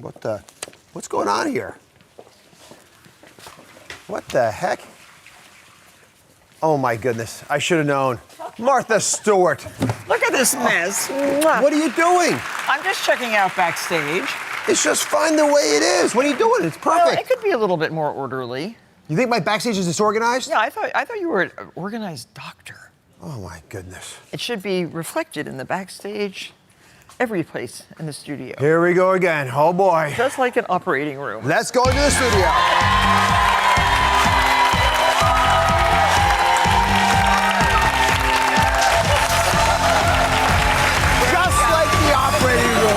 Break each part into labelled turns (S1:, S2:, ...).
S1: What's going on here? What the heck? Oh my goodness, I should have known. Martha Stewart.
S2: Look at this mess.
S1: What are you doing?
S2: I'm just checking out backstage.
S1: It's just fine the way it is. What are you doing? It's perfect.
S2: Well, it could be a little bit more orderly.
S1: You think my backstage is disorganized?
S2: Yeah, I thought you were an organized doctor.
S1: Oh my goodness.
S2: It should be reflected in the backstage, every place in the studio.
S1: Here we go again. Oh boy.
S2: Just like an operating room.
S1: Let's go into the studio.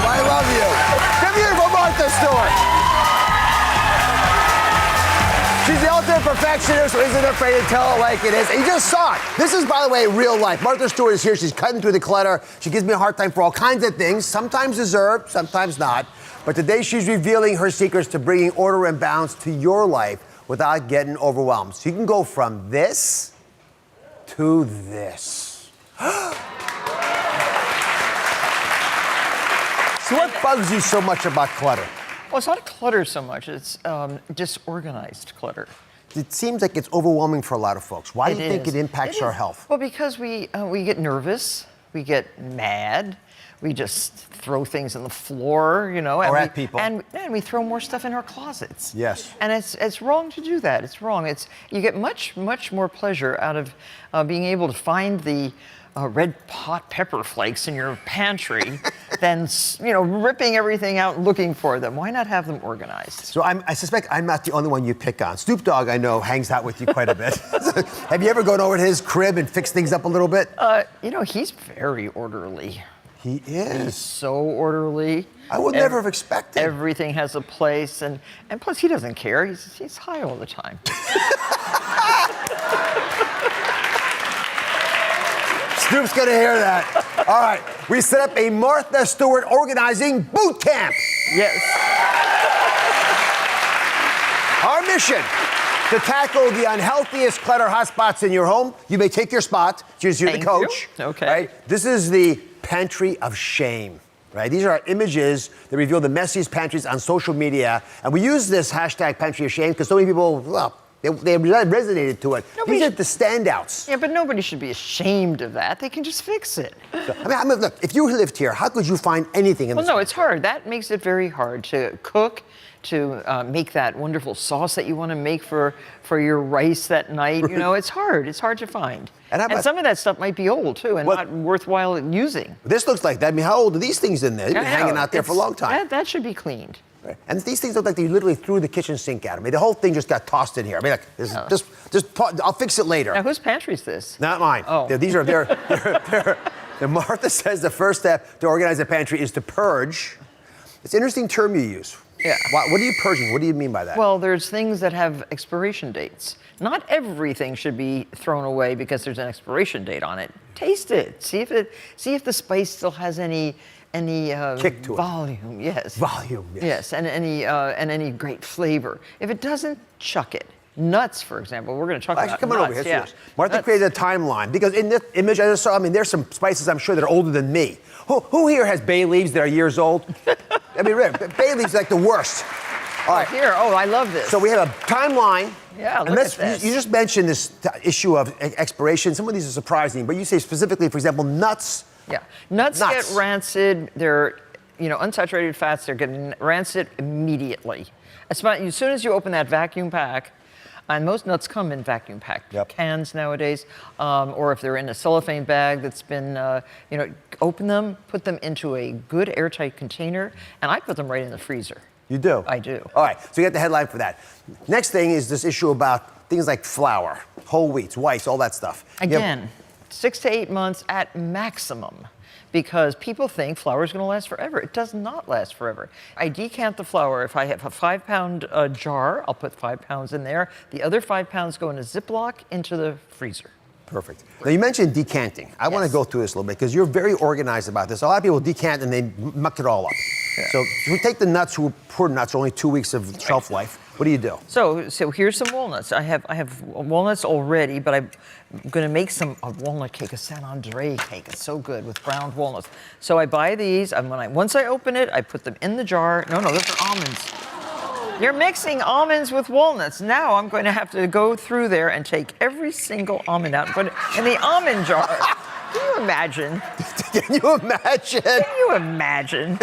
S1: I love you. Come here for Martha Stewart. She's the ultimate perfectionist who isn't afraid to tell it like it is. And you just saw it. This is, by the way, real life. Martha Stewart is here. She's cutting through the clutter. She gives me a hard time for all kinds of things, sometimes deserved, sometimes not. But today she's revealing her secrets to bringing order and balance to your life without getting overwhelmed. So you can go from this to this. So what bugs you so much about clutter?
S2: Well, it's not clutter so much. It's disorganized clutter.
S1: It seems like it's overwhelming for a lot of folks. Why do you think it impacts our health?
S2: Well, because we get nervous, we get mad, we just throw things on the floor, you know.
S1: Or at people.
S2: And we throw more stuff in our closets.
S1: Yes.
S2: And it's wrong to do that. It's wrong. You get much more pleasure out of being able to find the red hot pepper flakes in your pantry than, ripping everything out and looking for them. Why not have them organized?
S1: So I suspect I'm not the only one you pick on. Snoop Dogg, I know, hangs out with you quite a bit. Have you ever gone over to his crib and fixed things up a little bit?
S2: He's very orderly.
S1: He is.
S2: He's so orderly.
S1: I would never have expected.
S2: Everything has a place, and plus he doesn't care. He's high all the time.
S1: Snoop's gonna hear that. All right, we set up a Martha Stewart organizing boot camp.
S2: Yes.
S1: Our mission, to tackle the unhealthiest clutter hotspots in your home. You may take your spot, since you're the coach.
S2: You. Okay.
S1: Right? This is the Pantry of Shame. Right? These are our images that reveal the messiest pantries on social media. And we use this hashtag Pantry of Shame because so many people, they resonated to it. These are the standouts.
S2: Yeah, but nobody should be ashamed of that. They can just fix it.
S1: I mean, look, if you lived here, how could you find anything in this?
S2: Well, no, it's hard. That makes it very hard to cook, to make that wonderful sauce that you want to make for your rice that night. It's hard. It's hard to find. And some of that stuff might be old, too, and not worthwhile using.
S1: This looks like that. I mean, how old are these things in there? They've been hanging out there for a long time.
S2: That should be cleaned.
S1: Right. And these things look like they literally threw the kitchen sink at them. I mean, the whole thing just got tossed in here. I mean, I'll fix it later.
S2: Now, whose pantry is this?
S1: Not mine.
S2: Oh.
S1: These are Martha says the first step to organize a pantry is to purge. It's an interesting term you use.
S2: Yeah.
S1: What are you purging? What do you mean by that?
S2: Well, there's things that have expiration dates. Not everything should be thrown away because there's an expiration date on it. Taste it. See if the spice still has any
S1: kick to
S2: volume.
S1: It.
S2: Yes.
S1: Volume.
S2: Yes, and any great flavor. If it doesn't, chuck it. Nuts, for example. We're going to talk about
S1: come
S2: nuts.
S1: on over here.
S2: Yeah.
S1: Martha created a timeline because in this image I just saw, there's some spices I'm sure that are older than me. Who here has bay leaves that are years old? I mean, bay leaves are like the worst. All right.
S2: Here, I love this.
S1: So we have a timeline.
S2: Yeah, look at this.
S1: You just mentioned this issue of expiration. Some of these are surprising, but you say specifically, for example, nuts.
S2: Yeah, nuts get rancid. They're, unsaturated fats. They're getting rancid immediately. As soon as you open that vacuum pack, and most nuts come in vacuum packed cans nowadays, or if they're in a cellophane bag that's been, open them, put them into a good airtight container, and I put them right in the freezer.
S1: You do?
S2: I do.
S1: All right, so you got the headline for that. Next thing is this issue about things like flour, whole wheats, whites, all that stuff.
S2: Again, 6 to 8 months at maximum, because people think flour is going to last forever. It does not last forever. I decant the flour. If I have a 5-pound jar, I'll put 5 pounds in there. The other 5 pounds go in a Ziploc into the freezer.
S1: Perfect. Now, you mentioned decanting. I want to go through this a little bit because you're very organized about this. A lot of people decant and they muck it all up.
S2: Yeah.
S1: So we take the nuts, poor nuts, only 2 weeks of shelf life. What do you do?
S2: So here's some walnuts. I have walnuts already, but I'm going to make a walnut cake, a San Andre cake. It's so good with browned walnuts. So I buy these, and once I open it, I put them in the jar. No, those are almonds. You're mixing almonds with walnuts. Now I'm going to have to go through there and take every single almond out and put it in the almond jar. Can you imagine?
S1: Can you imagine?
S2: Can you imagine?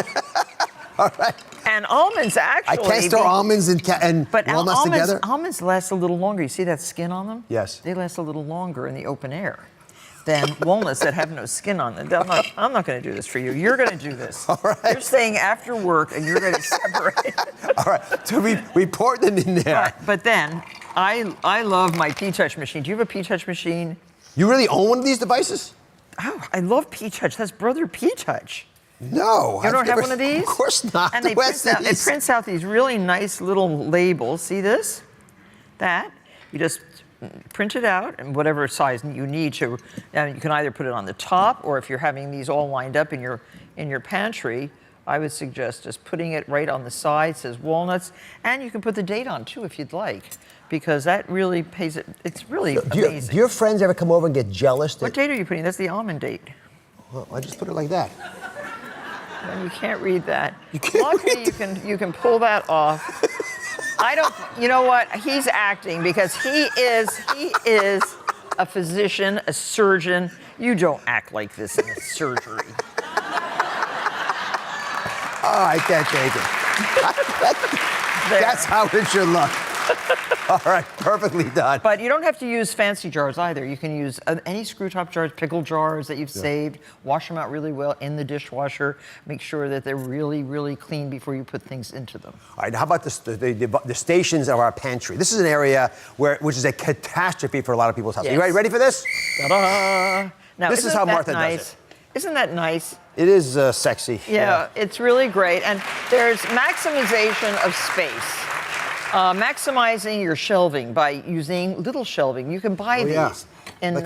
S1: All right.
S2: And almonds actually.
S1: I can't store almonds and walnuts together?
S2: Almonds last a little longer. You see that skin on them?
S1: Yes.
S2: They last a little longer in the open air than walnuts that have no skin on them. I'm not going to do this for you. You're going to do this.
S1: All right.
S2: You're staying after work and you're going to separate.
S1: All right. So we pour them in there.
S2: But then, I love my P-Touch machine. Do you have a P-Touch machine?
S1: You really own one of these devices?
S2: Oh, I love P-Touch. That's Brother P-Touch.
S1: No.
S2: You don't have one of these?
S1: Of course not.
S2: And it prints out these really nice little labels. See this? That. You just print it out in whatever size you need to. And you can either put it on the top, or if you're having these all lined up in your pantry, I would suggest just putting it right on the side. It says walnuts. And you can put the date on, too, if you'd like, because that really pays it. It's really amazing.
S1: Do your friends ever come over and get jealous?
S2: What date are you putting? That's the almond date.
S1: Well, I just put it like that.
S2: And you can't read that.
S1: You can't
S2: Luckily, you can pull that off. I don't. You know what? He's acting because he is a physician, a surgeon. You don't act like this in a surgery.
S1: Oh, I can't take it. That's how it should look. All right, perfectly done.
S2: But you don't have to use fancy jars either. You can use any screw top jars, pickle jars that you've saved. Wash them out really well in the dishwasher. Make sure that they're really, really clean before you put things into them.
S1: All right, how about the stations of our pantry? This is an area which is a catastrophe for a lot of people's houses.
S2: Yes.
S1: Are you ready for this?
S2: Ta-da! Now,
S1: This is how Martha
S2: nice?
S1: does it.
S2: Isn't that nice?
S1: It is sexy.
S2: Yeah, it's really great. And there's maximization of space. Maximizing your shelving by using little shelving. You can buy these in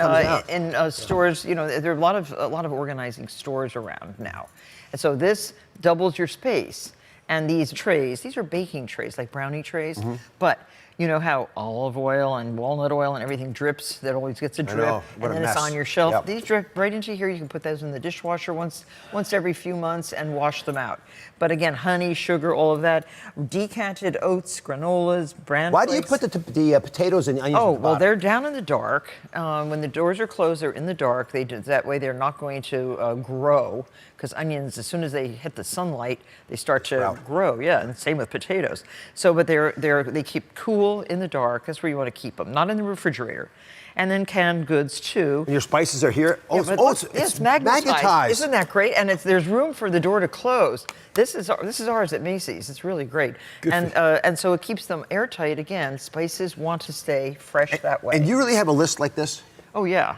S2: stores. You know, there are a lot of organizing stores around now, and so this doubles your space. And these trays, these are baking trays, like brownie trays, but you know how olive oil and walnut oil and everything drips, that always gets a drip, and then it's on your shelf.
S1: Yep.
S2: These drip right into here. You can put those in the dishwasher once every few months and wash them out. But again, honey, sugar, all of that. Decanted oats, granolas, bran
S1: Why do you
S2: flakes.
S1: put the potatoes and onions at the
S2: Well,
S1: bottom?
S2: they're down in the dark. When the doors are closed, they're in the dark. That way they're not going to grow, because onions, as soon as they hit the sunlight, they start to grow. Yeah, and same with potatoes. So, but they keep cool in the dark. That's where you want to keep them, not in the refrigerator. And then canned goods too.
S1: And your spices are here.
S2: It's magnetized. Isn't that great? And there's room for the door to close. This is ours at Macy's. It's really great. And so it keeps them airtight. Again, spices want to stay fresh that way.
S1: And you really have a list like this?
S2: Oh yeah.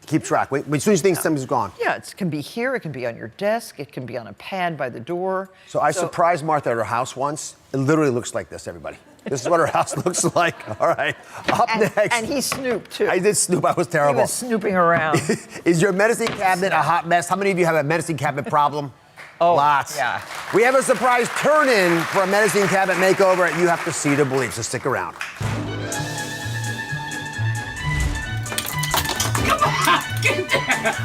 S1: Keep track. As soon as you think something's gone.
S2: Yeah, it can be here. It can be on your desk. It can be on a pad by the door.
S1: So I surprised Martha at her house once. It literally looks like this, everybody. This is what her house looks like. All right. Up next.
S2: And he snooped too.
S1: I did snoop. I was terrible.
S2: He was snooping around.
S1: Is your medicine cabinet a hot mess? How many of you have a medicine cabinet problem?
S2: Oh,
S1: lots.
S2: yeah.
S1: We have a surprise turn-in for a medicine cabinet makeover. You have to see to believe, so stick around.
S3: Get down!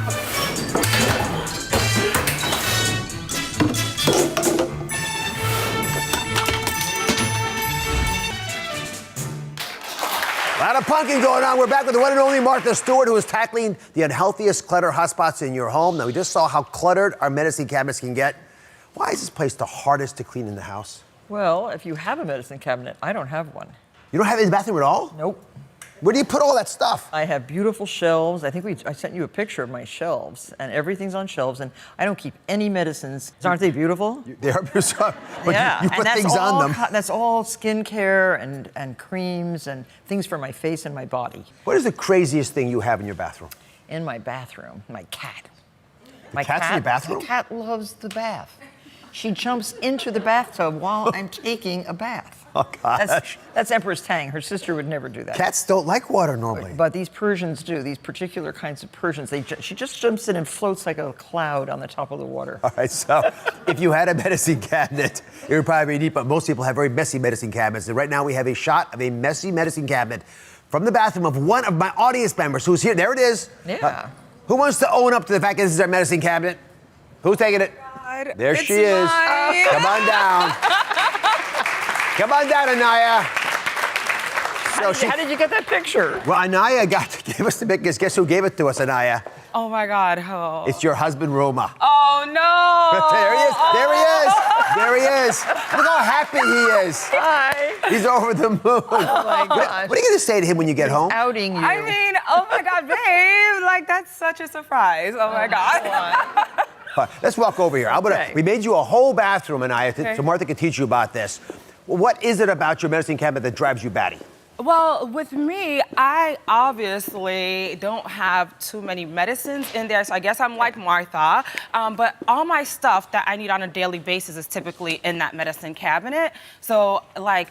S1: A lot of punking going on. We're back with the one and only Martha Stewart, who is tackling the unhealthiest clutter hotspots in your home. Now, we just saw how cluttered our medicine cabinets can get. Why is this place the hardest to clean in the house?
S2: Well, if you have a medicine cabinet, I don't have one.
S1: You don't have it in the bathroom at all?
S2: Nope.
S1: Where do you put all that stuff?
S2: I have beautiful shelves. I think I sent you a picture of my shelves, and everything's on shelves, and I don't keep any medicines. Aren't they beautiful?
S1: They are beautiful, but
S2: yeah,
S1: you put things on them.
S2: That's all skincare and creams and things for my face and my body.
S1: What is the craziest thing you have in your bathroom?
S2: In my bathroom, my cat.
S1: My cat's in your bathroom?
S2: My cat loves the bath. She jumps into the bathtub while I'm taking a bath.
S1: Oh, gosh.
S2: That's Empress Tang. Her sister would never do that.
S1: Cats don't like water normally.
S2: But these Persians do. These particular kinds of Persians. She just jumps in and floats like a cloud on the top of the water.
S1: All right, so if you had a medicine cabinet, it would probably be neat, but most people have very messy medicine cabinets. And right now we have a shot of a messy medicine cabinet from the bathroom of one of my audience members who's here. There it is.
S2: Yeah.
S1: Who wants to own up to the fact that this is our medicine cabinet? Who's taking it?
S4: God,
S1: There she is.
S4: mine.
S1: Come on down. Come on down, Anaya.
S2: How did you get that picture?
S1: Well, Anaya gave us the biggest. Guess who gave it to us, Anaya?
S4: Oh my God. Oh,
S1: It's your husband, Roma.
S4: oh no.
S1: There he is. There he is. There he is. Look how happy he is.
S2: Hi.
S1: He's over the moon.
S2: Oh my gosh.
S1: What are you going to say to him when you get home?
S2: Outing you.
S4: I mean, oh my God, babe. Like, that's such a surprise. Oh my God.
S1: All right, let's walk over here.
S2: Okay.
S1: We made you a whole bathroom, Anaya,
S4: Okay.
S1: so Martha can teach you about this. Well, what is it about your medicine cabinet that drives you batty?
S4: Well, with me, I obviously don't have too many medicines in there, so I guess I'm like Martha. But all my stuff that I need on a daily basis is typically in that medicine cabinet. So, like,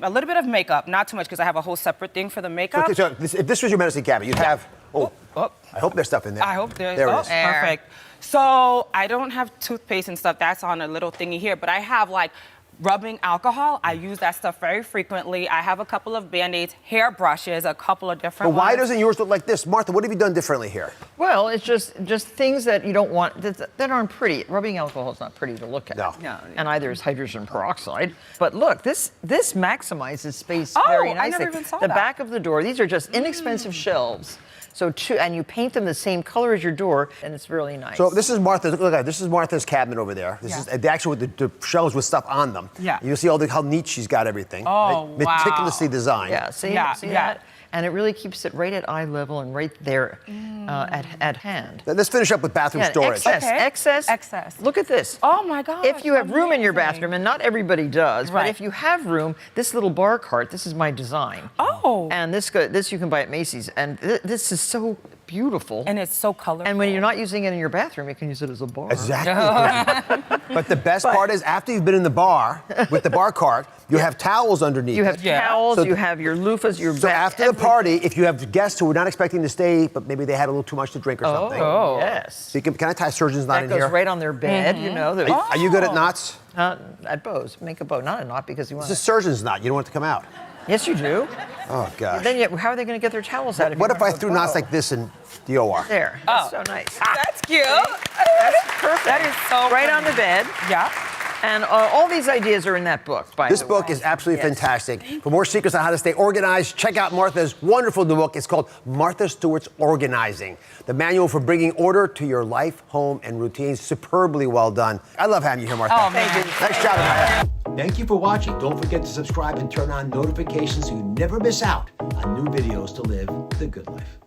S4: a little bit of makeup, not too much, because I have a whole separate thing for the makeup.
S1: Okay, so if this was your medicine cabinet, you'd have. Oh, I hope there's stuff in there.
S4: I hope there's.
S1: There it
S4: oh,
S1: is.
S4: perfect. So I don't have toothpaste and stuff. That's on a little thingy here, but I have like rubbing alcohol. I use that stuff very frequently. I have a couple of Band-Aids, hair brushes, a couple of different
S1: But why
S4: ones.
S1: doesn't yours look like this? Martha, what have you done differently here?
S2: Well, it's just things that you don't want, that aren't pretty. Rubbing alcohol is not pretty to look at.
S1: No.
S4: No.
S2: And either is hydrogen peroxide. But look, this maximizes space
S4: Oh,
S2: very
S4: I
S2: nicely.
S4: never even saw
S2: the
S4: that.
S2: back of the door, these are just inexpensive shelves. So and you paint them the same color as your door, and it's really nice.
S1: So this is Martha's. Look at that. This is Martha's cabinet over there. This is the actual with the shelves with stuff on them.
S4: Yeah.
S1: You'll see how neat she's got everything.
S4: Oh,
S1: right?
S4: wow.
S1: Meticulously designed.
S2: Yeah, see
S4: Yeah,
S2: see
S4: yeah.
S2: that? And it really keeps it right at eye level and right there at hand.
S1: Let's finish up with bathroom storage.
S2: Excess. Look at this.
S4: Oh my God.
S2: If you have room in your
S4: amazing.
S2: bathroom, and not everybody does, but
S4: Right.
S2: if you have room, this little bar cart, this is my design.
S4: Oh.
S2: And this you can buy at Macy's, and this is so beautiful.
S4: And it's so colorful.
S2: And when you're not using it in your bathroom, you can use it as a bar.
S1: Exactly. But the best part is after you've been in the bar with the bar cart, you have towels underneath.
S2: You have
S4: Yeah.
S2: towels,
S1: So-
S2: you have your loofahs, your
S1: So
S2: back,
S1: after the
S2: everything.
S1: party, if you have guests who were not expecting to stay, but maybe they had a little too much to drink or something.
S2: Oh, yes.
S1: So can I tie surgeon's knot
S2: That
S1: in
S2: goes
S1: here?
S2: right on their bed, you know.
S1: Are you good at knots?
S2: At bows. Make a bow, not a knot, because you want
S1: It's a surgeon's knot. You don't want it to come out.
S2: Yes, you do.
S1: Oh, gosh.
S2: Then how are they going to get their towels out?
S1: What
S2: you
S1: if I
S2: don't have a
S1: threw knots
S2: bow?
S1: like this in the OR?
S2: There. That's so nice.
S4: That's cute.
S2: That's perfect.
S4: That is so
S2: right
S4: funny.
S2: on the bed.
S4: Yeah.
S2: And all these ideas are in that book, by
S1: This
S2: the way.
S1: book is absolutely
S2: Yes.
S1: fantastic. For more secrets on how to stay organized, check out Martha's wonderful new book. It's called Martha Stewart's Organizing, the manual for bringing order to your life, home, and routines. Superbly well done. I love having you here, Martha.
S4: Oh, man.
S1: Nice job, Anaya. Thank you for watching. Don't forget to subscribe and turn on notifications so you never miss out on new videos to live the good life.